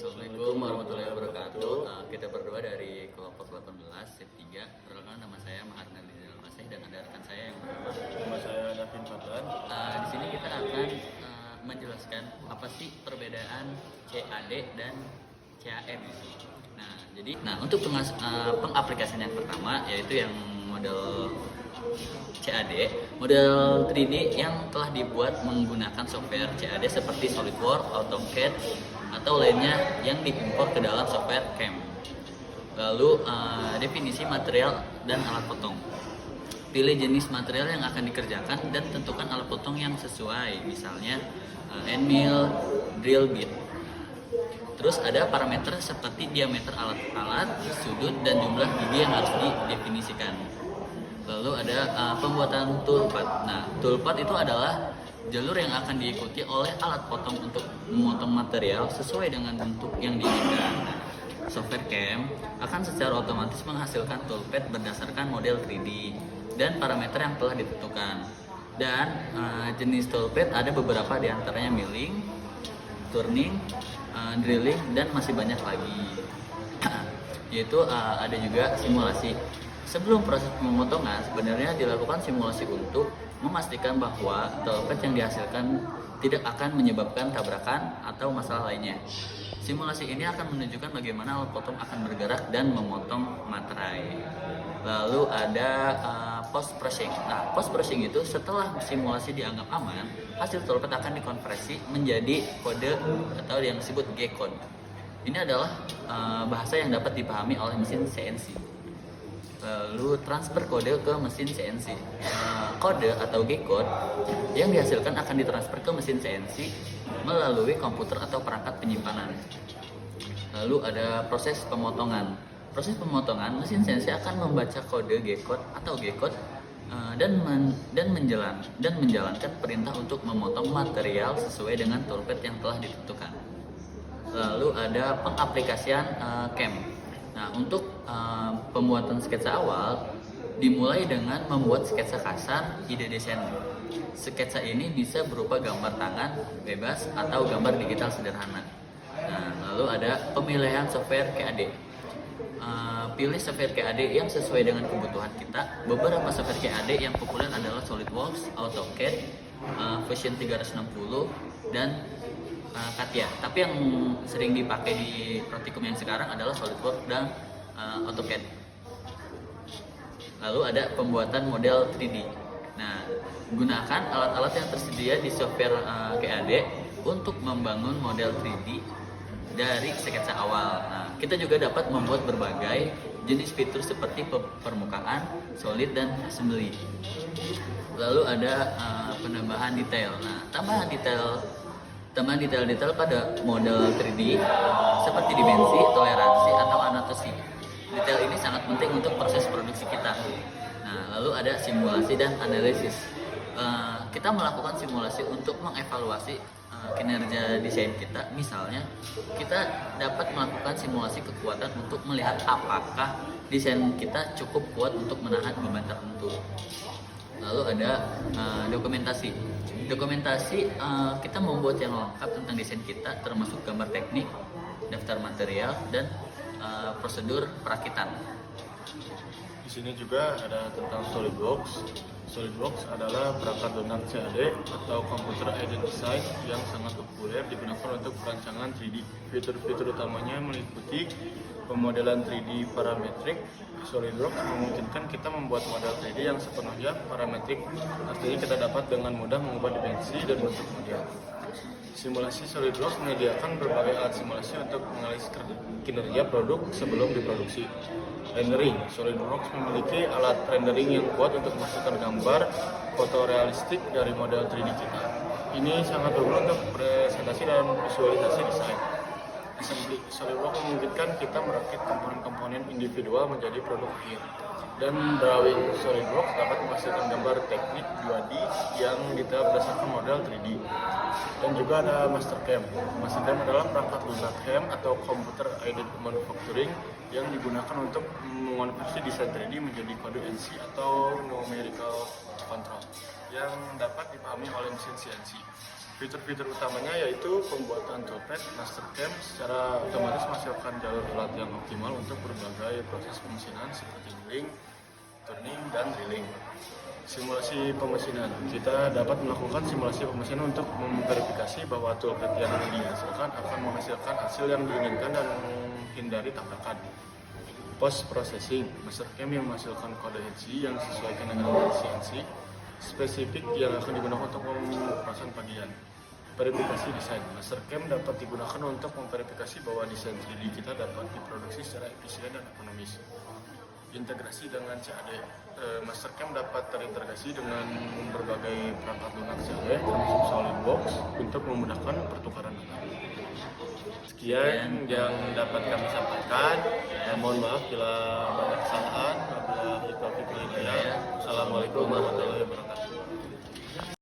Assalamualaikum warahmatullahi wabarakatuh. Kita berdua dari kelompok 18 SIP 3. Perkenalkan, nama saya Maharna Dizal Masih dan ada rekan saya yang bernama Nama saya Davin Fadlan. Di sini kita akan menjelaskan apa sih perbedaan CAD dan CAM. Nah, untuk pengaplikasian yang pertama yaitu yang model CAD, model 3D yang telah dibuat menggunakan software CAD seperti SolidWorks, AutoCAD, atau lainnya yang diimpor ke dalam software CAM. Lalu definisi material dan alat potong. Pilih jenis material yang akan dikerjakan dan tentukan alat potong yang sesuai, misalnya end mill, drill bit. Terus ada parameter seperti diameter alat-alat, sudut, dan jumlah gigi yang harus didefinisikan. Lalu ada pembuatan toolpath. Nah, toolpath itu adalah jalur yang akan diikuti oleh alat potong untuk memotong material sesuai dengan bentuk yang diinginkan. Software CAM akan secara otomatis menghasilkan toolpath berdasarkan model 3D dan parameter yang telah ditentukan. Dan jenis toolpath ada beberapa diantaranya milling, turning, drilling, dan masih banyak lagi. Yaitu ada juga simulasi. Sebelum proses pemotongan, sebenarnya dilakukan simulasi untuk memastikan bahwa toolpath yang dihasilkan tidak akan menyebabkan tabrakan atau masalah lainnya. Simulasi ini akan menunjukkan bagaimana alat potong akan bergerak dan memotong materai. Lalu ada post processing. Nah, post processing itu setelah simulasi dianggap aman, hasil toolpath akan dikonversi menjadi kode atau yang disebut G-code. Ini adalah bahasa yang dapat dipahami oleh mesin CNC. Lalu transfer kode ke mesin CNC. Kode atau G-code yang dihasilkan akan ditransfer ke mesin CNC melalui komputer atau perangkat penyimpanan. Lalu ada proses pemotongan. Proses pemotongan, mesin CNC akan membaca kode G-code atau G-code dan menjalankan perintah untuk memotong material sesuai dengan toolpath yang telah ditentukan. Lalu ada pengaplikasian CAM. Nah, untuk pembuatan sketsa awal dimulai dengan membuat sketsa kasar ide desain. Sketsa ini bisa berupa gambar tangan bebas atau gambar digital sederhana. Nah, lalu ada pemilihan software CAD. Pilih software CAD yang sesuai dengan kebutuhan kita. Beberapa software CAD yang populer adalah SolidWorks, AutoCAD, Fusion 360, dan Katia. Tapi yang sering dipakai di praktikum yang sekarang adalah SolidWorks dan AutoCAD. Lalu ada pembuatan model 3D. Nah, gunakan alat-alat yang tersedia di software CAD untuk membangun model 3D dari sketsa awal. Nah, kita juga dapat membuat berbagai jenis fitur seperti permukaan, solid, dan assembly. Lalu ada penambahan detail. Nah, tambahan detail pada model 3D seperti dimensi, toleransi, atau anotasi. Detail ini sangat penting untuk proses produksi kita. Nah, lalu ada simulasi dan analisis. Kita melakukan simulasi untuk mengevaluasi kinerja desain kita. Misalnya, kita dapat melakukan simulasi kekuatan untuk melihat apakah desain kita cukup kuat untuk menahan beban tertentu. Lalu ada dokumentasi. Kita membuat yang lengkap tentang desain kita, termasuk gambar teknik, daftar material, dan prosedur perakitan. Di sini juga ada tentang SolidWorks. SolidWorks adalah perangkat lunak CAD atau Computer Aided Design yang sangat populer digunakan untuk perancangan 3D. Fitur-fitur utamanya meliputi pemodelan 3D parametrik. SolidWorks memungkinkan kita membuat model 3D yang sepenuhnya parametrik, artinya kita dapat dengan mudah mengubah dimensi dan bentuk model. Simulasi SolidWorks menyediakan berbagai alat simulasi untuk menganalisis kinerja produk sebelum diproduksi. Rendering. SolidWorks memiliki alat rendering yang kuat untuk menghasilkan gambar fotorealistik dari model 3D kita. Ini sangat berguna untuk presentasi dan visualisasi desain. Assembly. SolidWorks memungkinkan kita merakit komponen-komponen individual menjadi produk akhir. Dan drawing. SolidWorks dapat menghasilkan gambar teknik 2D yang detail berdasarkan model 3D. Dan juga ada Mastercam. Mastercam adalah perangkat lunak CAM atau Computer Aided Manufacturing yang digunakan untuk mengonversi desain 3D menjadi kode NC atau numerical control yang dapat dipahami oleh mesin CNC. Fitur-fitur utamanya yaitu pembuatan toolpath Mastercam secara otomatis menghasilkan jalur alat yang optimal untuk berbagai proses pemesinan seperti milling, turning, dan drilling. Simulasi pemesinan, kita dapat melakukan simulasi pemesinan untuk memverifikasi bahwa toolpath yang dihasilkan akan menghasilkan hasil yang diinginkan dan menghindari tabrakan. Post processing, Mastercam yang menghasilkan kode HC yang disesuaikan dengan CNC spesifik yang akan digunakan untuk pemrosesan bagian. Verifikasi desain, Mastercam dapat digunakan untuk memverifikasi bahwa desain 3D kita dapat diproduksi secara efisien dan ekonomis. Integrasi dengan CAD, Mastercam dapat terintegrasi dengan berbagai perangkat lunak CAD termasuk SolidWorks untuk memudahkan pertukaran data. Sekian yang dapat kami sampaikan. Mohon maaf bila banyak kesalahan. Wabillahi taufiq wal hidayah. Assalamualaikum warahmatullahi wabarakatuh.